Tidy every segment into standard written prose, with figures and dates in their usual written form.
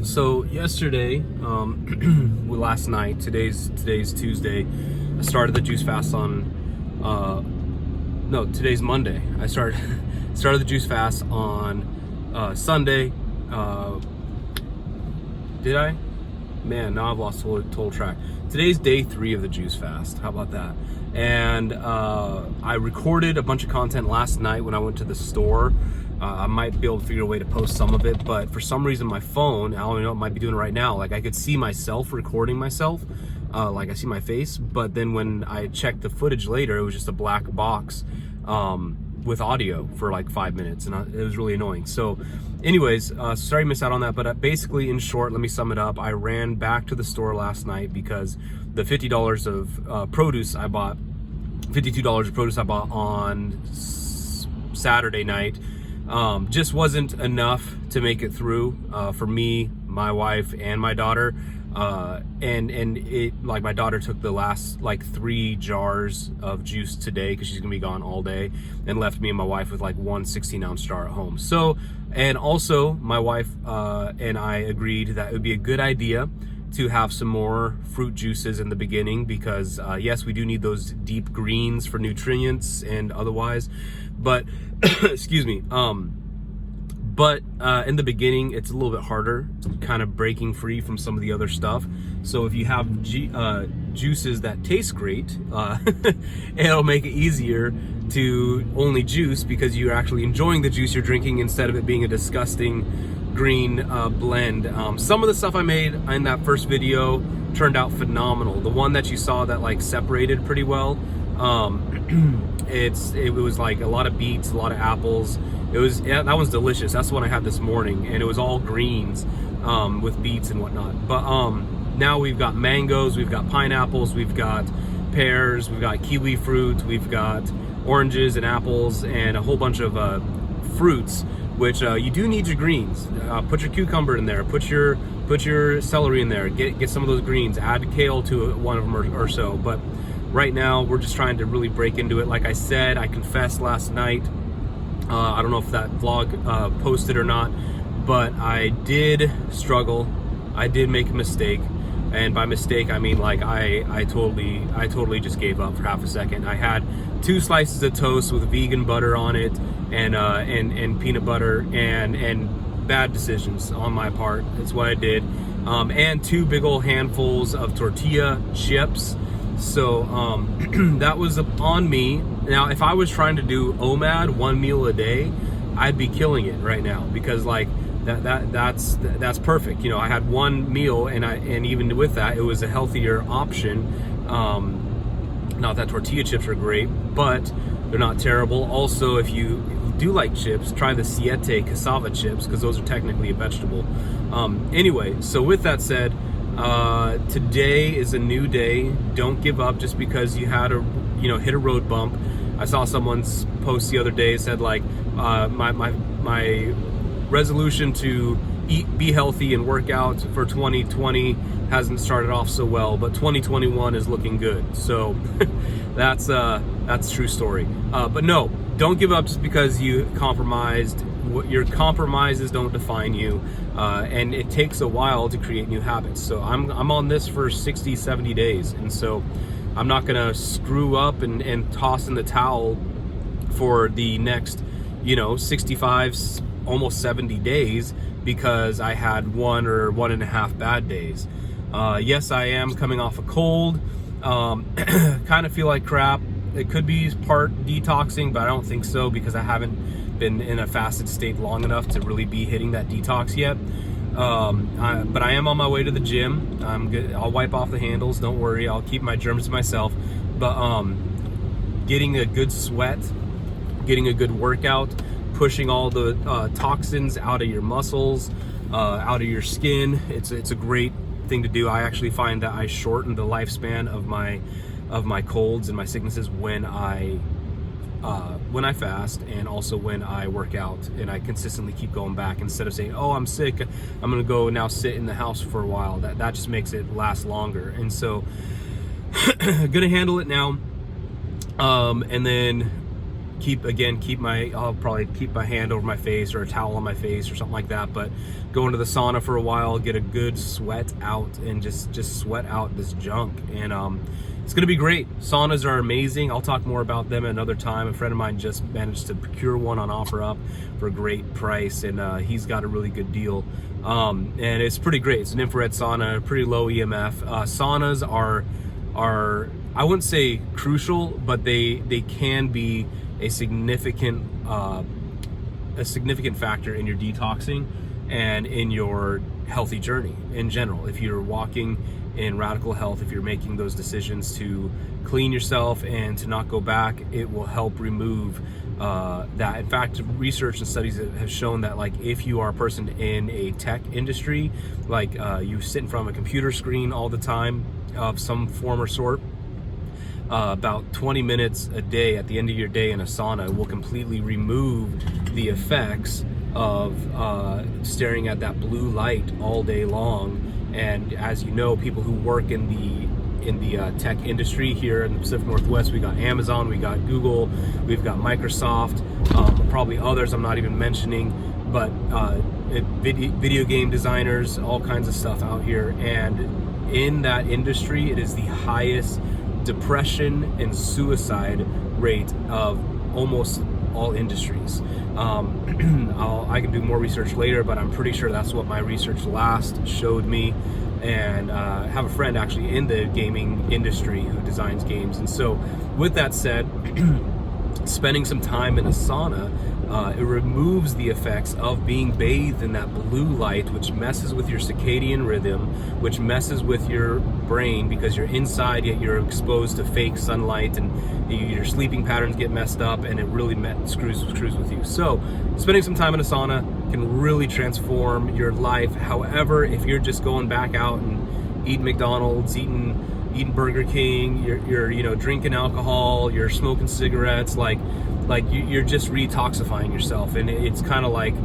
So yesterday, last night, today's Tuesday, I started the juice fast on, no, today's Monday. I started the juice fast on Sunday. Did I? Man, now I've lost total track. Today's day 3 of the juice fast. How about that? And I recorded a bunch of content last night when I went to the store. I might be able to figure a way to post some of it, but for some reason my phone, I don't even know, it might be doing it right now. Like I could see myself recording myself, like I see my face, but then when I checked the footage later, it was just a black box with audio for like 5 minutes, and it was really annoying. So anyways, sorry to miss out on that, but basically, in short, let me sum it up. I ran back to the store last night because the $50 of produce I bought, $52 of produce I bought on Saturday night, just wasn't enough to make it through for me, my wife, and my daughter. And it, like, my daughter took the last like 3 jars of juice today because she's gonna be gone all day, and left me and my wife with like one 16-ounce jar at home. So, and also my wife and I agreed that it would be a good idea to have some more fruit juices in the beginning because yes, we do need those deep greens for nutrients and otherwise, but excuse me, but in the beginning it's a little bit harder, kind of breaking free from some of the other stuff. So if you have juices that taste great, it'll make it easier to only juice because you're actually enjoying the juice you're drinking instead of it being a disgusting green blend. Some of the stuff I made in that first video turned out phenomenal. The one that you saw that like separated pretty well, it was like a lot of beets, a lot of apples. That one's delicious. That's the one I had this morning, and it was all greens with beets and whatnot. But now we've got mangoes, we've got pineapples, we've got pears, we've got kiwi fruit, we've got oranges and apples, and a whole bunch of fruits, which you do need your greens. Put your cucumber in there, put your celery in there, get some of those greens, add kale to one of them or so. But right now we're just trying to really break into it. Like I said, I confessed last night, I don't know if that vlog posted or not, but I did struggle. I did make a mistake, and by mistake I mean like I totally just gave up for half a second. I had 2 slices of toast with vegan butter on it and peanut butter, and bad decisions on my part. That's what I did. And 2 big old handfuls of tortilla chips. So that was on me. Now, if I was trying to do OMAD, 1 meal a day, I'd be killing it right now because like that's perfect. You know, I had 1 meal, and even with that, it was a healthier option. Not that tortilla chips are great, but they're not terrible. Also, if you do like chips, try the siete cassava chips because those are technically a vegetable. Anyway, so with that said, today is a new day. Don't give up just because you had hit a road bump. I saw someone's post the other day, said like my resolution to be healthy and work out for 2020 hasn't started off so well, but 2021 is looking good. So that's true story. But no, don't give up just because you compromised. Your compromises don't define you, and it takes a while to create new habits. So I'm on this for 60, 70 days, and so I'm not gonna screw up and toss in the towel for the next 65, almost 70 days because I had 1 or 1.5 bad days. Yes, I am coming off a cold. Kind of feel like crap. It could be part detoxing, but I don't think so because I haven't been in a fasted state long enough to really be hitting that detox yet. But I am on my way to the gym. I'm good. I'll wipe off the handles. Don't worry. I'll keep my germs to myself. But getting a good sweat, getting a good workout, pushing all the toxins out of your muscles, out of your skin. It's a great thing to do. I actually find that I shorten the lifespan of my colds and my sicknesses when I fast, and also when I work out, and I consistently keep going back instead of saying, oh, I'm sick, I'm gonna go now sit in the house for a while. That just makes it last longer. And so gonna handle it now, and then I'll probably keep my hand over my face or a towel on my face or something like that, but go into the sauna for a while, get a good sweat out, and just sweat out this junk. And it's gonna be great. Saunas are amazing. I'll talk more about them another time. A friend of mine just managed to procure one on OfferUp for a great price, and he's got a really good deal. And it's pretty great. It's an infrared sauna, pretty low EMF. Saunas are I wouldn't say crucial, but they can be a significant factor in your detoxing and in your healthy journey in general. If you're walking in radical health, if you're making those decisions to clean yourself and to not go back, it will help remove that. In fact, research and studies have shown that, like, if you are a person in a tech industry, like you sit in front of a computer screen all the time of some form or sort, about 20 minutes a day at the end of your day in a sauna will completely remove the effects of staring at that blue light all day long. And as you know, people who work in the tech industry here in the Pacific Northwest, we got Amazon, we got Google, we've got Microsoft, probably others I'm not even mentioning, but video game designers, all kinds of stuff out here. And in that industry, it is the highest depression and suicide rate of almost all industries. I can do more research later, but I'm pretty sure that's what my research last showed me. And I have a friend actually in the gaming industry who designs games. And so with that said, spending some time in a sauna, it removes the effects of being bathed in that blue light, which messes with your circadian rhythm, which messes with your brain because you're inside, yet you're exposed to fake sunlight, and your sleeping patterns get messed up, and it really screws with you. So spending some time in a sauna can really transform your life. However, if you're just going back out and eating McDonald's, eating Burger King, you're drinking alcohol, you're smoking cigarettes, like you're just detoxifying yourself, and it's kind of like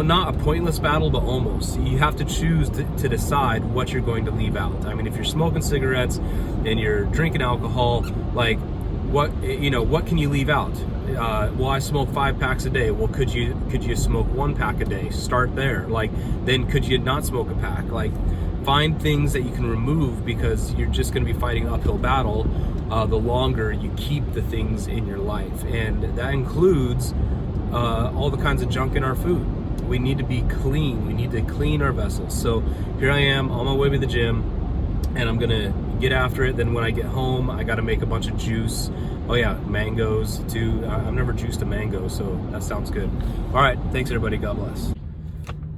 not a pointless battle, but almost. You have to choose to decide what you're going to leave out. I mean, if you're smoking cigarettes and you're drinking alcohol, like what can you leave out? Well, I smoke 5 packs a day. Well, could you smoke 1 pack a day? Start there. Like, then could you not smoke a pack? Like, find things that you can remove, because you're just going to be fighting an uphill battle the longer you keep the things in your life. And that includes all the kinds of junk in our food. We need to be clean. We need to clean our vessels. So here I am on my way to the gym, and I'm going to get after it. Then when I get home, I got to make a bunch of juice. Oh yeah, mangoes too. I've never juiced a mango, so that sounds good. All right, thanks everybody. God bless.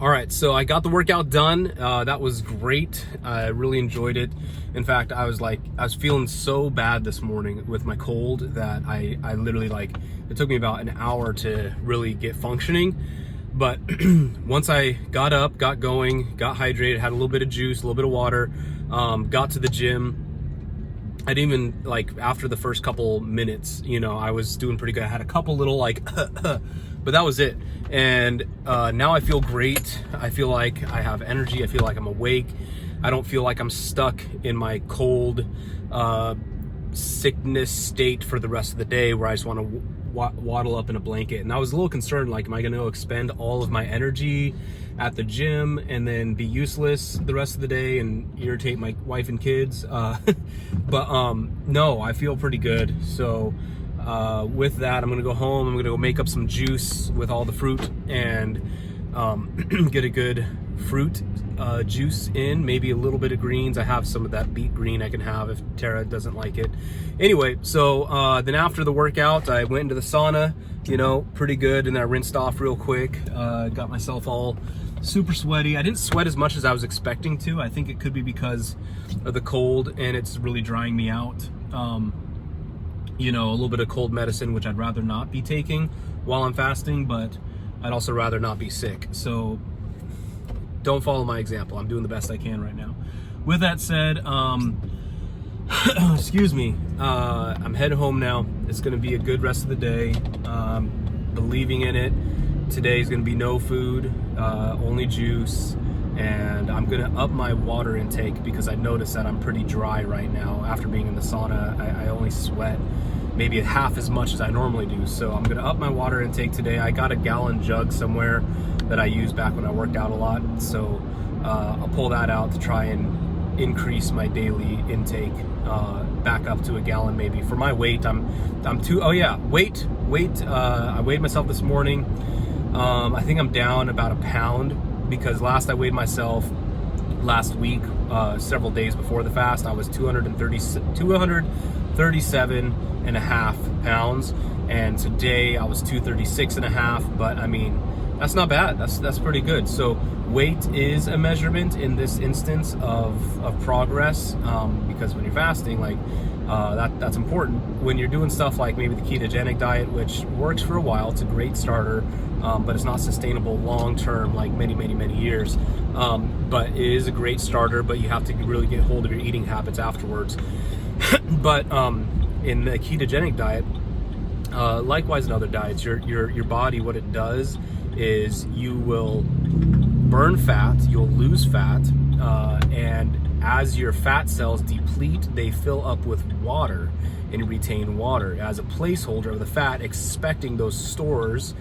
All right, so I got the workout done. That was great. I really enjoyed it. In fact, I was feeling so bad this morning with my cold that I literally, it took me about an hour to really get functioning. But once I got up, got going, got hydrated, had a little bit of juice, a little bit of water, got to the gym. I didn't even, after the first couple minutes, I was doing pretty good. I had a couple little but that was it. And now I feel great. I feel like I have energy. I feel like I'm awake. I don't feel like I'm stuck in my cold sickness state for the rest of the day, where I just want to waddle up in a blanket. And I was a little concerned, am I going to expend all of my energy at the gym and then be useless the rest of the day and irritate my wife and kids? But no, I feel pretty good. So with that, I'm gonna go home. I'm gonna go make up some juice with all the fruit and get a good fruit juice in, maybe a little bit of greens. I have some of that beet green I can have if Tara doesn't like it. Anyway, so then after the workout, I went into the sauna, pretty good, and then I rinsed off real quick. Got myself all super sweaty. I didn't sweat as much as I was expecting to. I think it could be because of the cold, and it's really drying me out. A little bit of cold medicine, which I'd rather not be taking while I'm fasting, but I'd also rather not be sick. So don't follow my example. I'm doing the best I can right now. With that said, excuse me, I'm heading home now. It's going to be a good rest of the day. Believing in it. Today is going to be no food, only juice, and I'm going to up my water intake because I noticed that I'm pretty dry right now. After being in the sauna, I only sweat maybe half as much as I normally do. So I'm gonna up my water intake today. I got a gallon jug somewhere that I used back when I worked out a lot. So I'll pull that out to try and increase my daily intake back up to a gallon maybe. For my weight, I'm too, oh yeah, weight, I weighed myself this morning. I think I'm down about a pound, because last I weighed myself last week, several days before the fast, I was 237 and a half pounds, and today I was 236 and a half. But I mean, that's not bad. That's pretty good. So weight is a measurement in this instance of progress, because when you're fasting, like that's important. When you're doing stuff like maybe the ketogenic diet, which works for a while, it's a great starter, but it's not sustainable long term, like many years. But it is a great starter, but you have to really get hold of your eating habits afterwards. But in the ketogenic diet, likewise in other diets, your body, what it does is you will burn fat, you'll lose fat, and as your fat cells deplete, they fill up with water and retain water as a placeholder of the fat, expecting those stores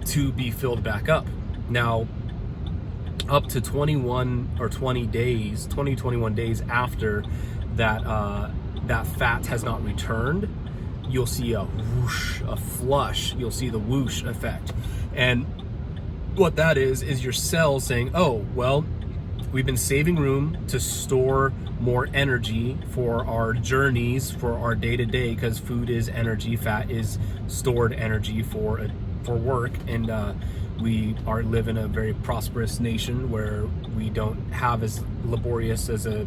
to be filled back up. Now, up to 21 days after that fat has not returned, you'll see a whoosh, a flush. You'll see the whoosh effect. And what that is your cells saying, oh, well, we've been saving room to store more energy for our journeys, for our day-to-day, because food is energy, fat is stored energy for work. And we live in a very prosperous nation where we don't have as laborious as a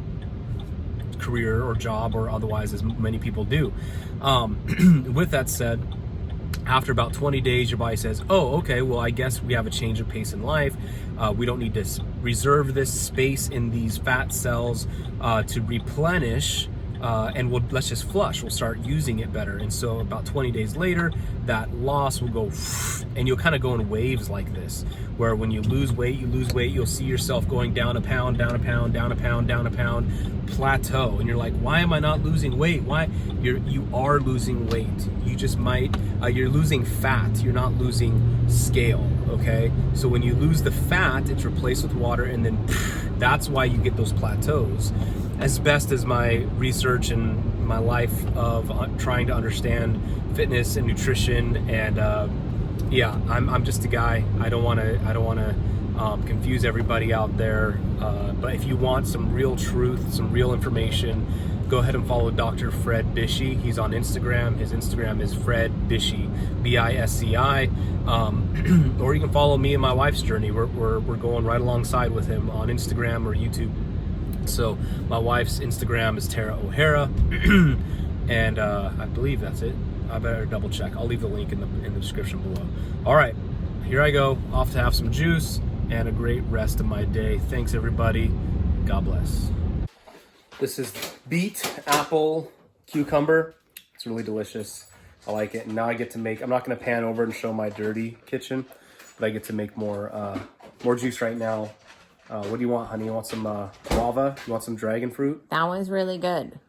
career or job or otherwise as many people do. With that said, after about 20 days, your body says, oh, okay, well, I guess we have a change of pace in life. We don't need to reserve this space in these fat cells to replenish, and let's just flush. We'll start using it better. And so about 20 days later, that loss will go, and you'll kind of go in waves like this, where when you lose weight, you'll see yourself going down a pound, down a pound, down a pound, down a pound, plateau. And you're like, why am I not losing weight? Why? You are losing weight. You just might, you're losing fat. You're not losing scale, okay? So when you lose the fat, it's replaced with water, and then that's why you get those plateaus. As best as my research and my life of trying to understand fitness and nutrition, and yeah, I'm just a guy. I don't want to confuse everybody out there. But if you want some real truth, some real information, go ahead and follow Dr. Fred Bisci. He's on Instagram. His Instagram is Fred Bisci, B-I-S-C-I. Or you can follow me and my wife's journey. We're going right alongside with him on Instagram or YouTube. So my wife's Instagram is Tara O'Hara, and I believe that's it. I better double check. I'll leave the link in the description below. All right, here I go, off to have some juice and a great rest of my day. Thanks, everybody. God bless. This is beet, apple, cucumber. It's really delicious. I like it. And now I get to make, I'm not going to pan over and show my dirty kitchen, but I get to make more juice right now. What do you want, honey? You want some guava? You want some dragon fruit? That one's really good.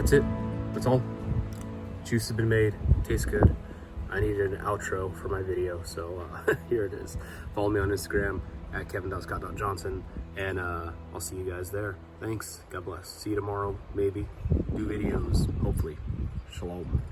that's it. That's all. Juice has been made. Tastes good. I needed an outro for my video, so here it is. Follow me on Instagram at kevin.scott.johnson, and I'll see you guys there. Thanks. God bless. See you tomorrow, maybe. Do videos, hopefully. Shalom.